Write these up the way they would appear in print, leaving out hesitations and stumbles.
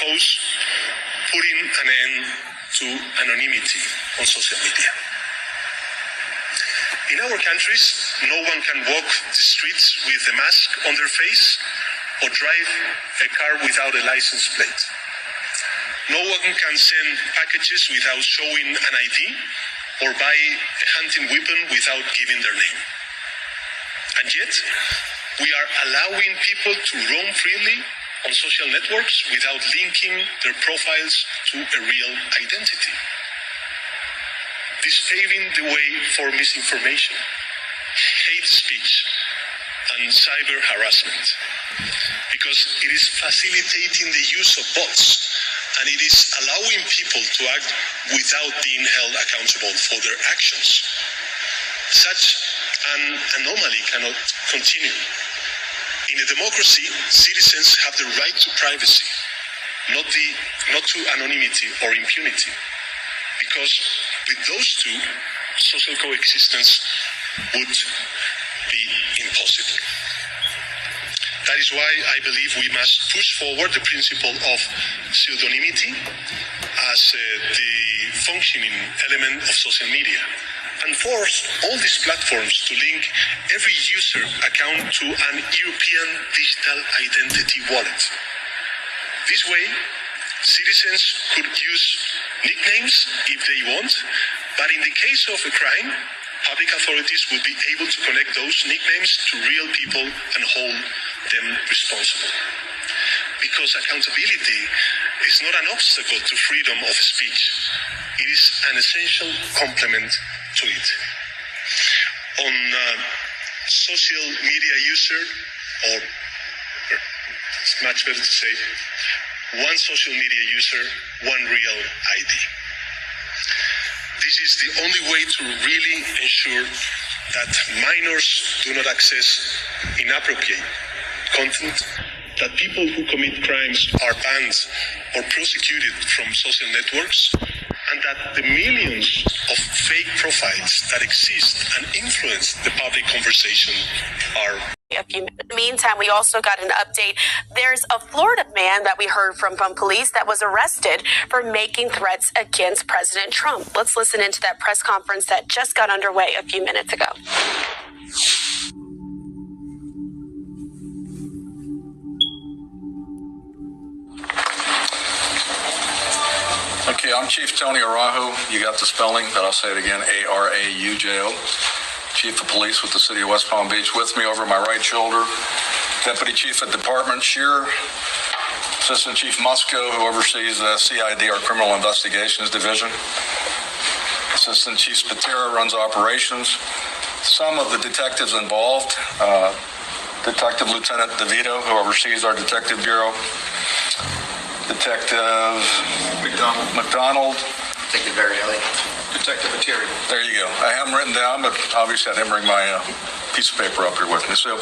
propose putting an end to anonymity on social media. In our countries, no one can walk the streets with a mask on their face or drive a car without a license plate. No one can send packages without showing an ID or buy a hunting weapon without giving their name. And yet, we are allowing people to roam freely on social networks without linking their profiles to a real identity. This paving the way for misinformation, hate speech, and cyber harassment, because it is facilitating the use of bots, and it is allowing people to act without being held accountable for their actions. Such an anomaly cannot continue. In a democracy, citizens have the right to privacy, not to anonymity or impunity, because with those two, social coexistence would be impossible. That is why I believe we must push forward the principle of pseudonymity as the functioning element of social media, and force all these platforms to link every user account to an European digital identity wallet. This way, citizens could use nicknames if they want, but in the case of a crime, public authorities would be able to connect those nicknames to real people and hold them responsible. Because accountability is not an obstacle to freedom of speech. It is an essential complement to it. On social media user, or it's much better to say, one social media user, one real ID. This is the only way to really ensure that minors do not access inappropriate content, that people who commit crimes are banned or prosecuted from social networks, and that the millions of fake profiles that exist and influence the public conversation are. In the meantime, we also got an update. There's a Florida man that we heard from police that was arrested for making threats against President Trump. Let's listen into that press conference that just got underway a few minutes ago. Okay, I'm Chief Tony Araujo. You got the spelling, but I'll say it again, A-R-A-U-J-O. Chief of Police with the City of West Palm Beach. With me over my right shoulder, Deputy Chief of Department Shearer, Assistant Chief Musco, who oversees the CID, our Criminal Investigations Division. Assistant Chief Spatera runs operations. Some of the detectives involved, Detective Lieutenant DeVito, who oversees our Detective Bureau. Detective McDonald. Detective Varielli. Detective Material. There you go. I have them written down, but obviously I didn't bring my piece of paper up here with me. So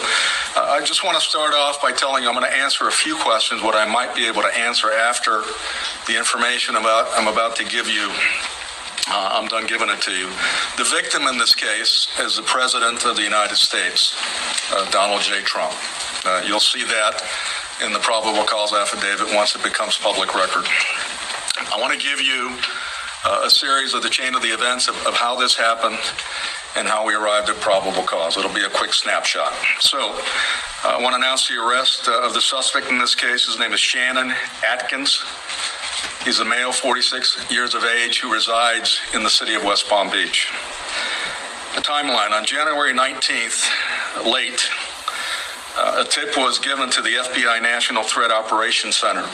I just want to start off by telling you I'm going to answer a few questions, what I might be able to answer after the information I'm about to give you. I'm done giving it to you. The victim in this case is the President of the United States, Donald J. Trump. You'll see that in the probable cause affidavit once it becomes public record. I want to give you a series of the chain of the events of how this happened and how we arrived at probable cause. It'll be a quick snapshot. So I want to announce the arrest of the suspect in this case. His name is Shannon Atkins. He's a male, 46 years of age, who resides in the city of West Palm Beach. The timeline: on January 19th, late, a tip was given to the FBI National Threat Operations Center.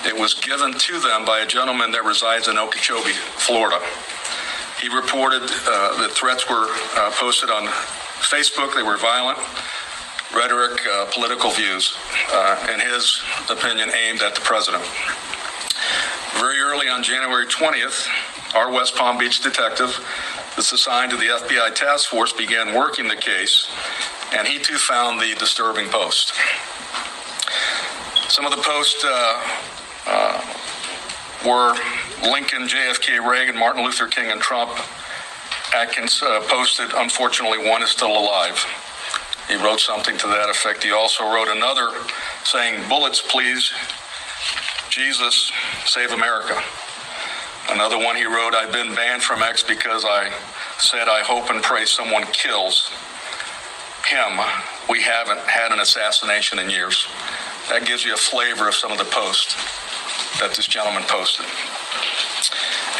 It was given to them by a gentleman that resides in Okeechobee, Florida. He reported that threats were posted on Facebook. They were violent, rhetoric, political views, in his opinion, aimed at the president. Very early on January 20th, our West Palm Beach detective that's assigned to the FBI task force began working the case, and he too found the disturbing post. Some of the posts were Lincoln, JFK, Reagan, Martin Luther King, and Trump. Atkins posted, unfortunately, one is still alive. He wrote something to that effect. He also wrote another saying, "Bullets, please. Jesus, save America. Another one he wrote, I've been banned from X because I said I hope and pray someone kills him. We haven't had an assassination in years. That gives you a flavor of some of the posts that this gentleman posted.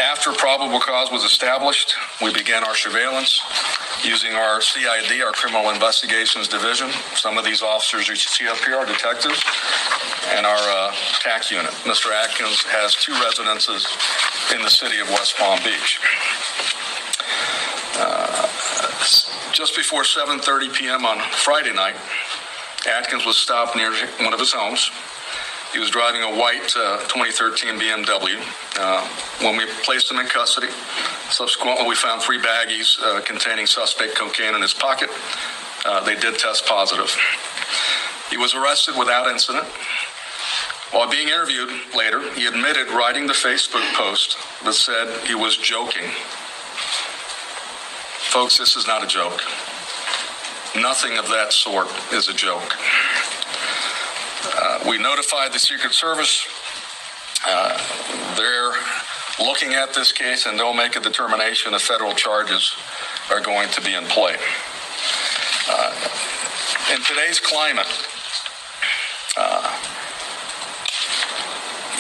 After probable cause was established, we began our surveillance using our CID, our Criminal Investigations Division. Some of these officers you see up here are detectives, and our TAC unit. Mr. Atkins has 2 residences in the city of West Palm Beach. Just before 7:30 p.m. on Friday night, Atkins was stopped near one of his homes. He was driving a white 2013 BMW. When we placed him in custody, subsequently we found 3 baggies containing suspect cocaine in his pocket. They did test positive. He was arrested without incident. While being interviewed later, he admitted writing the Facebook post that said he was joking. Folks, this is not a joke. Nothing of that sort is a joke. We notified the Secret Service. They're looking at this case, and they'll make a determination if federal charges are going to be in play. In today's climate,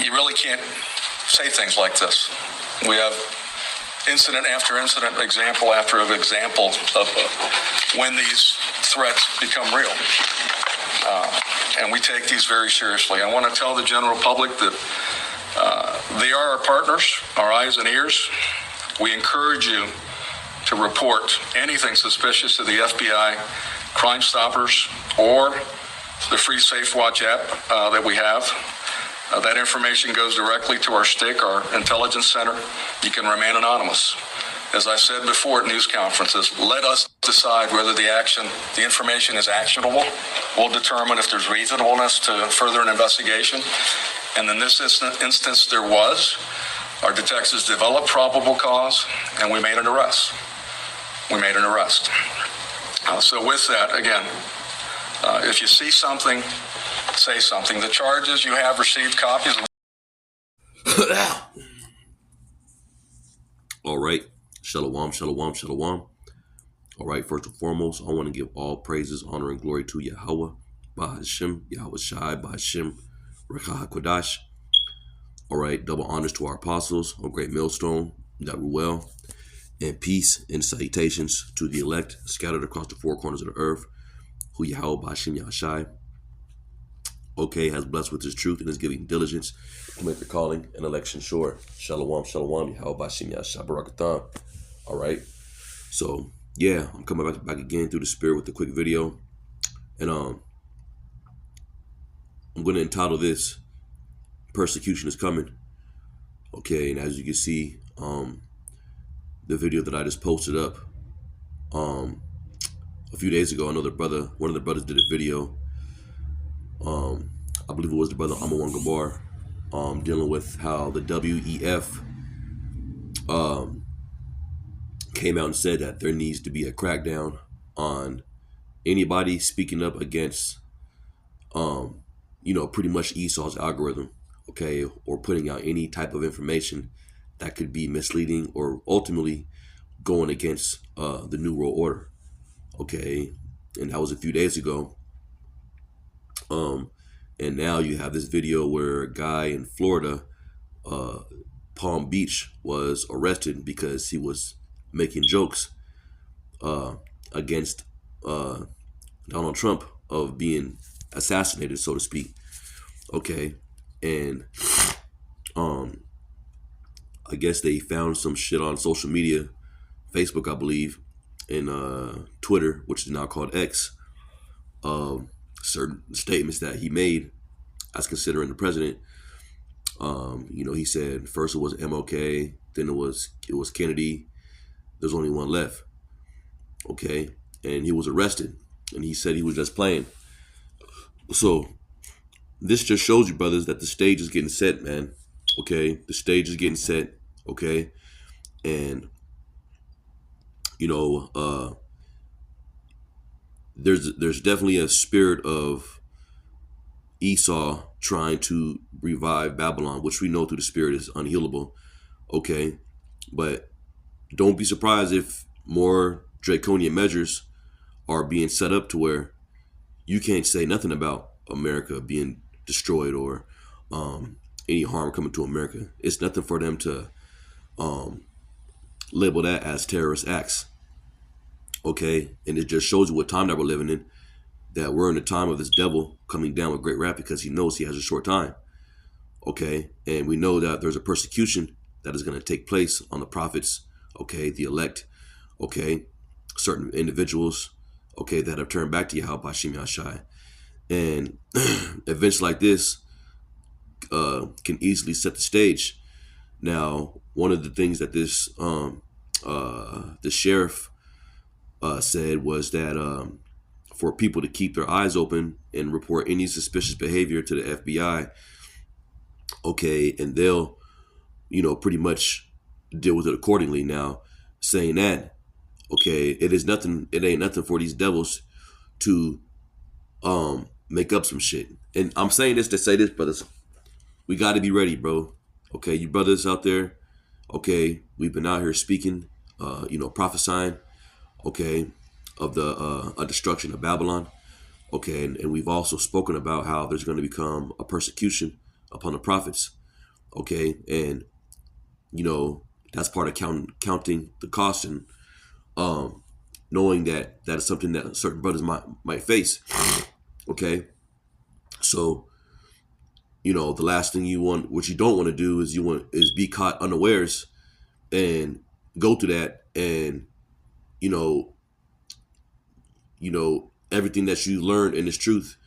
you really can't say things like this. We have incident after incident, example after example of when these threats become real. And we take these very seriously. I want to tell the general public that they are our partners, our eyes and ears. We encourage you to report anything suspicious to the FBI, Crime Stoppers, or the free Safe Watch app that we have. That information goes directly to our STIC, our intelligence center. You can remain anonymous. As I said before at news conferences, let us decide whether the information is actionable. We'll determine if there's reasonableness to further an investigation. And in this instance, there was. Our detectives developed probable cause, and we made an arrest. So with that, again, if you see something, say something. The charges, you have received copies of. All right. Shalom, shalom, shalom. All right, first and foremost, I want to give all praises, honor, and glory to Yahweh, Bahashem, Yahweh Shai, Bahashem, Rekha HaKodash. All right, double honors to our apostles, our great millstone, Yaruel, and peace and salutations to the elect scattered across the 4 corners of the earth, who Yahweh, Bahashem, Yahweh Shai, okay, has blessed with his truth and is giving diligence to make the calling and election sure. Shalom, shalom, Yahweh, Bahashem, Yahweh Shai, Barakathon. All right, so yeah, I'm coming back again through the spirit with a quick video, and I'm going to entitle this "Persecution is Coming." Okay, and as you can see, the video that I just posted up a few days ago, one of the brothers did a video. I believe it was the brother Amawan Gabar, dealing with how the WEF came out and said that there needs to be a crackdown on anybody speaking up against, pretty much Esau's algorithm, okay, or putting out any type of information that could be misleading or ultimately going against the New World Order, okay, and that was a few days ago. And now you have this video where a guy in Florida, Palm Beach, was arrested because he was making jokes against Donald Trump of being assassinated, so to speak. Okay, and I guess they found some shit on social media, Facebook, I believe, and Twitter, which is now called X, certain statements that he made as considering the president. He said first it was MLK, then it was Kennedy. There's only one left. Okay, and he was arrested, and he said he was just playing. So this just shows you, brothers, that the stage is getting set, man. Okay, the stage is getting set. Okay, and there's definitely a spirit of Esau trying to revive Babylon, which we know through the spirit is unhealable. Okay, but don't be surprised if more draconian measures are being set up to where you can't say nothing about America being destroyed or any harm coming to America. It's nothing for them to label that as terrorist acts. Okay, and it just shows you what time that we're living in. That we're in the time of this devil coming down with great wrath because he knows he has a short time. Okay, and we know that there's a persecution that is going to take place on the prophets. Okay, the elect. Okay, certain individuals. Okay, that have turned back to Yahweh Bashim Yashai. And events like this can easily set the stage. Now, one of the things that this the sheriff said was that for people to keep their eyes open and report any suspicious behavior to the FBI, okay, and they'll, pretty much deal with it accordingly. Now, saying that, okay, it ain't nothing for these devils to make up some shit. And I'm saying this to say this, brothers. We got to be ready, bro. Okay, you brothers out there. Okay, we've been out here speaking, prophesying. Okay, of the destruction of Babylon. Okay, and we've also spoken about how there's going to become a persecution upon the prophets. Okay, and that's part of counting the cost and knowing that is something that certain brothers might face. Okay, so the last thing you want, what you don't want to do is be caught unawares and go through that and everything that you learned in this truth,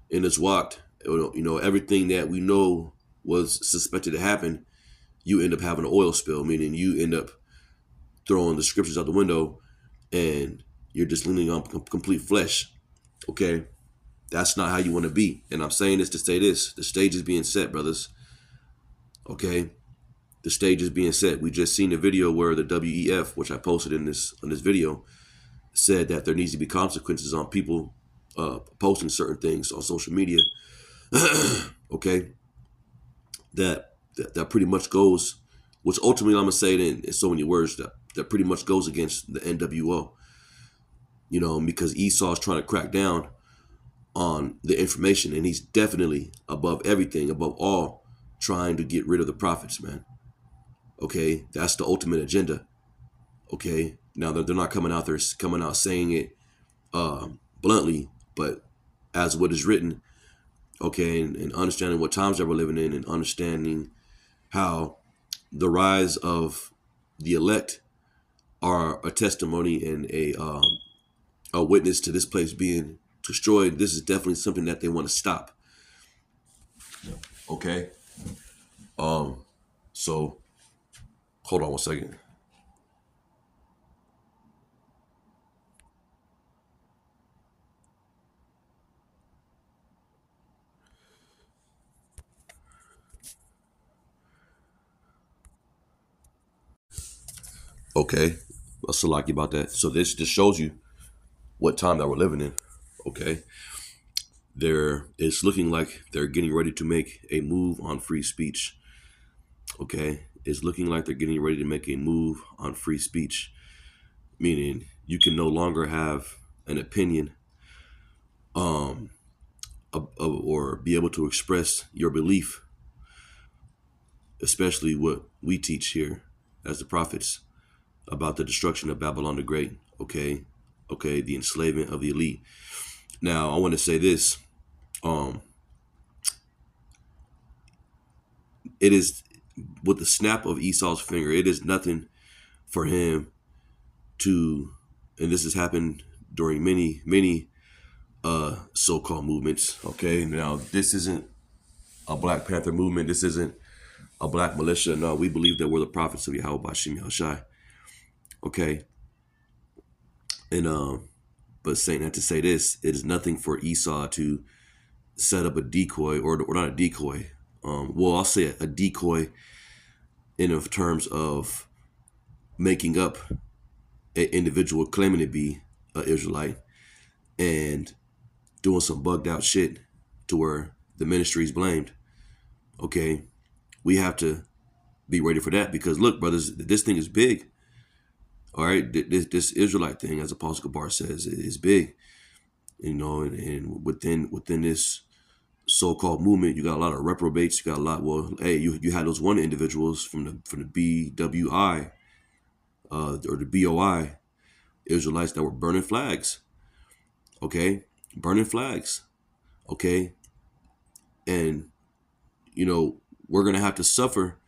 in this walk, everything that we know was suspected to happen, you end up having an oil spill, meaning you end up throwing the scriptures out the window and you're just leaning on complete flesh. Okay, that's not how you want to be. And I'm saying this to say this: the stage is being set, brothers. Okay, the stage is being set. We just seen a video where the WEF, which I posted in this video, said that there needs to be consequences on people posting certain things on social media. Okay, that pretty much goes, which ultimately I'm gonna say it in so many words, that pretty much goes against the NWO. Because Esau is trying to crack down on the information, and he's definitely above everything, above all, trying to get rid of the prophets, man. Okay, that's the ultimate agenda. Okay, now they're not coming out saying it bluntly, but as what is written, okay, and understanding what times that we're living in, and understanding how the rise of the elect are a testimony and a witness to this place being destroyed. This is definitely something that they want to stop. Okay, so hold on one second. Okay, I'll select you about that. So this just shows you what time that we're living in. Okay, it's looking like they're getting ready to make a move on free speech. Okay, it's looking like they're getting ready to make a move on free speech, meaning you can no longer have an opinion, or be able to express your belief, especially what we teach here as the prophets about the destruction of Babylon the Great. Okay, the enslavement of the elite. Now, I want to say this. It is with the snap of Esau's finger. It is nothing for him to, and this has happened during many so-called movements. Okay, now this isn't a Black Panther movement. This isn't a black militia. No, we believe that we're the prophets of Yahweh Bashim Yahshai. Okay, and but saying that to say this, it is nothing for Esau to set up a decoy, or not a decoy. I'll say a decoy in terms of making up an individual claiming to be an Israelite and doing some bugged out shit to where the ministry is blamed. Okay, we have to be ready for that, because look, brothers, this thing is big. All right, this Israelite thing, as Apostle Kabar says, is big. You know, and within this so-called movement, you got a lot of reprobates. You got a lot. Well, hey, you had those one individuals from the BWI or the BOI Israelites that were burning flags. Okay, burning flags. Okay, and you know, we're gonna have to suffer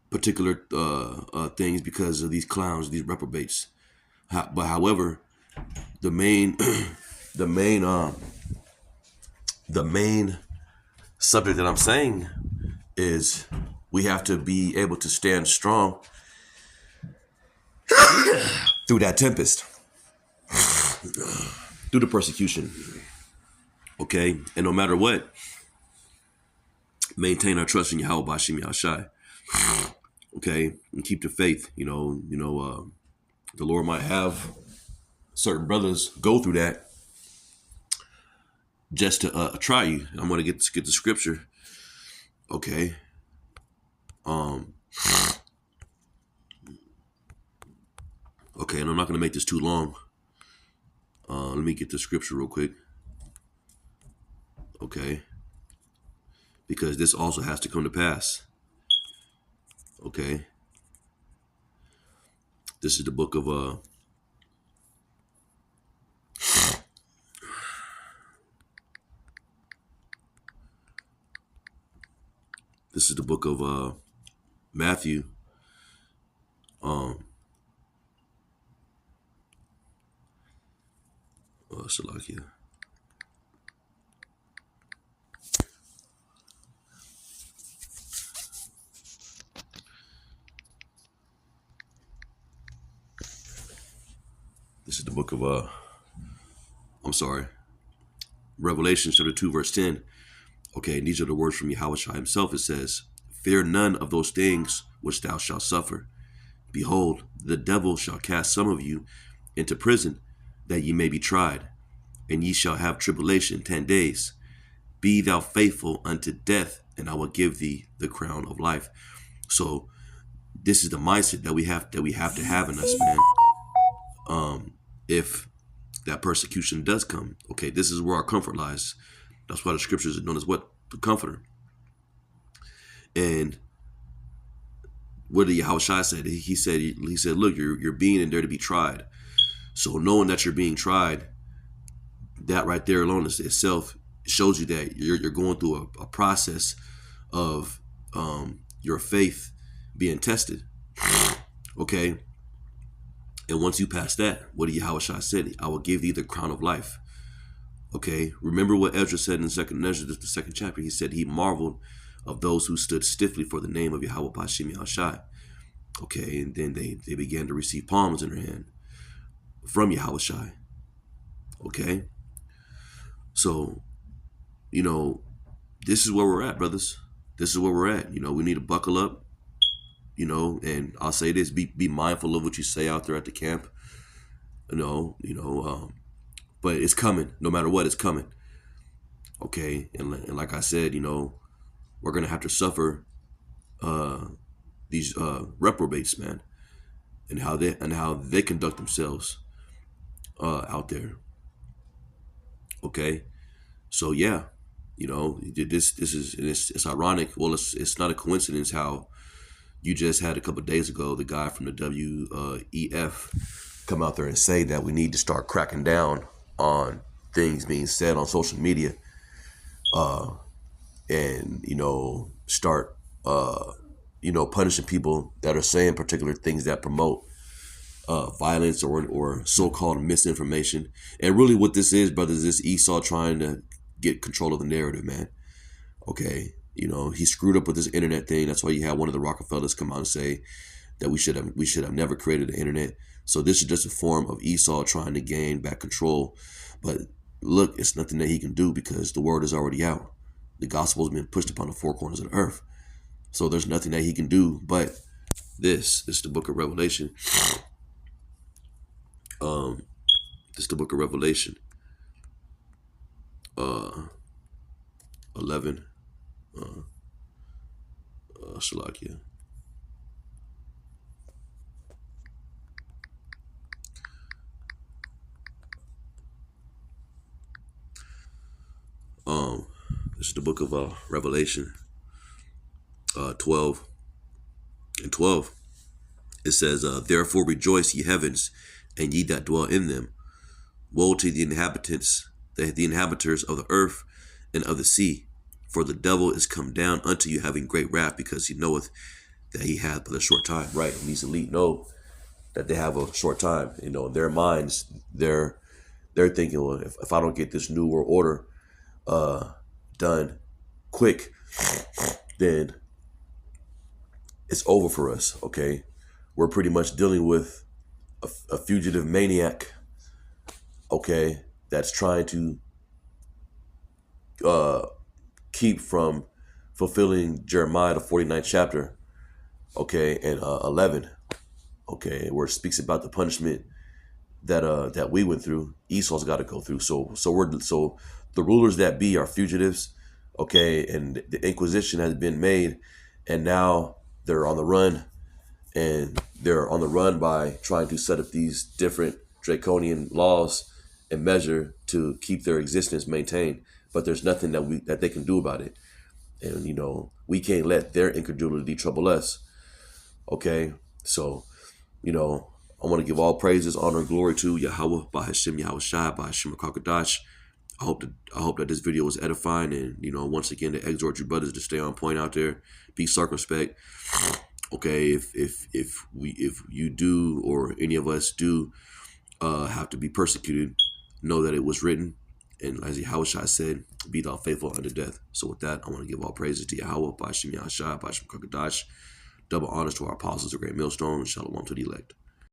particular things because of these clowns, these reprobates. But however, the main the main subject that I'm saying is we have to be able to stand strong through that tempest, through the persecution. Okay, and no matter what, maintain our trust in Yahweh Bashim Yahshai. Okay, and keep the faith. The Lord might have certain brothers go through that just to try you. I'm gonna get the scripture. Okay. Okay, and I'm not gonna make this too long. Let me get the scripture real quick. Okay. Because this also has to come to pass. Okay. This is the book of Matthew. Salakia. This is the book of Revelation chapter 2, verse 10. Okay, and these are the words from Yahweh himself. It says, "Fear none of those things which thou shalt suffer. Behold, the devil shall cast some of you into prison, that ye may be tried, and ye shall have tribulation 10 days. Be thou faithful unto death, and I will give thee the crown of life." So this is the mindset that we have to have in us, man. If that persecution does come, okay, this is where our comfort lies. That's why the scriptures are known as what? The Comforter. And what did Yahushua said? He said, look, you're being in there to be tried. So knowing that you're being tried, that right there alone itself shows you that you're going through a process of your faith being tested. Okay. And once you pass that, what did Yahushua said? I will give thee the crown of life. Okay. Remember what Ezra said in the second chapter. He said he marveled of those who stood stiffly for the name of Yahweh Bashim Yahushai. Okay. And then they began to receive palms in their hand from Yahushai. Okay. So, this is where we're at, brothers. This is where we're at. We need to buckle up, and I'll say this, be mindful of what you say out there at the camp. But it's coming. No matter what, it's coming. Okay. And like I said, we're going to have to suffer these reprobates, man, and how they conduct themselves out there. Okay. So yeah, this is, and it's ironic. Well, it's not a coincidence how you just had a couple of days ago the guy from the WEF come out there and say that we need to start cracking down on things being said on social media, and start punishing people that are saying particular things that promote violence or so-called misinformation. And really what this is, brothers, is Esau trying to get control of the narrative, man. Okay. He screwed up with this internet thing. That's why you had one of the Rockefellers come out and say that we should have never created the internet. So this is just a form of Esau trying to gain back control. But look, it's nothing that he can do because the word is already out. The gospel has been pushed upon the four corners of the earth. So there's nothing that he can do but this. This is the book of Revelation. This is the book of Revelation. 11. Shalakia. This is the book of Revelation, 12 and 12. It says, "Therefore rejoice, ye heavens, and ye that dwell in them. Woe to the inhabitants, the inhabitants of the earth and of the sea, for the devil is come down unto you, having great wrath, because he knoweth that he hath but a short time." Right, and these elite know that they have a short time. You know, in their minds, they're thinking, well, if I don't get this new world order done quick, then it's over for us. Okay, we're pretty much dealing with a fugitive maniac. Okay, that's trying to keep from fulfilling Jeremiah, the 49th chapter. Okay, and 11. Okay, where it speaks about the punishment that we went through. Esau's got to go through. So the rulers that be are fugitives. Okay, and the Inquisition has been made, and now they're on the run, and they're on the run by trying to set up these different draconian laws and measure to keep their existence maintained. But there's nothing that they can do about it, and you know we can't let their incredulity trouble us. Okay, so you know I want to give all praises, honor, and glory to Yahweh, Bahashim, Yahweh Shai, Bahashim Kakadash. I hope that this video was edifying, and you know, once again, to exhort you brothers to stay on point out there, be circumspect. Okay, if you do, or any of us do have to be persecuted, know that it was written, and as Yahweh Shai said, be thou faithful unto death. So with that, I want to give all praises to Yahweh, Bahashim, Yahweh Shai, Bahashim Kakadash. Double honors to our apostles, the great millstone, and shalom to the elect.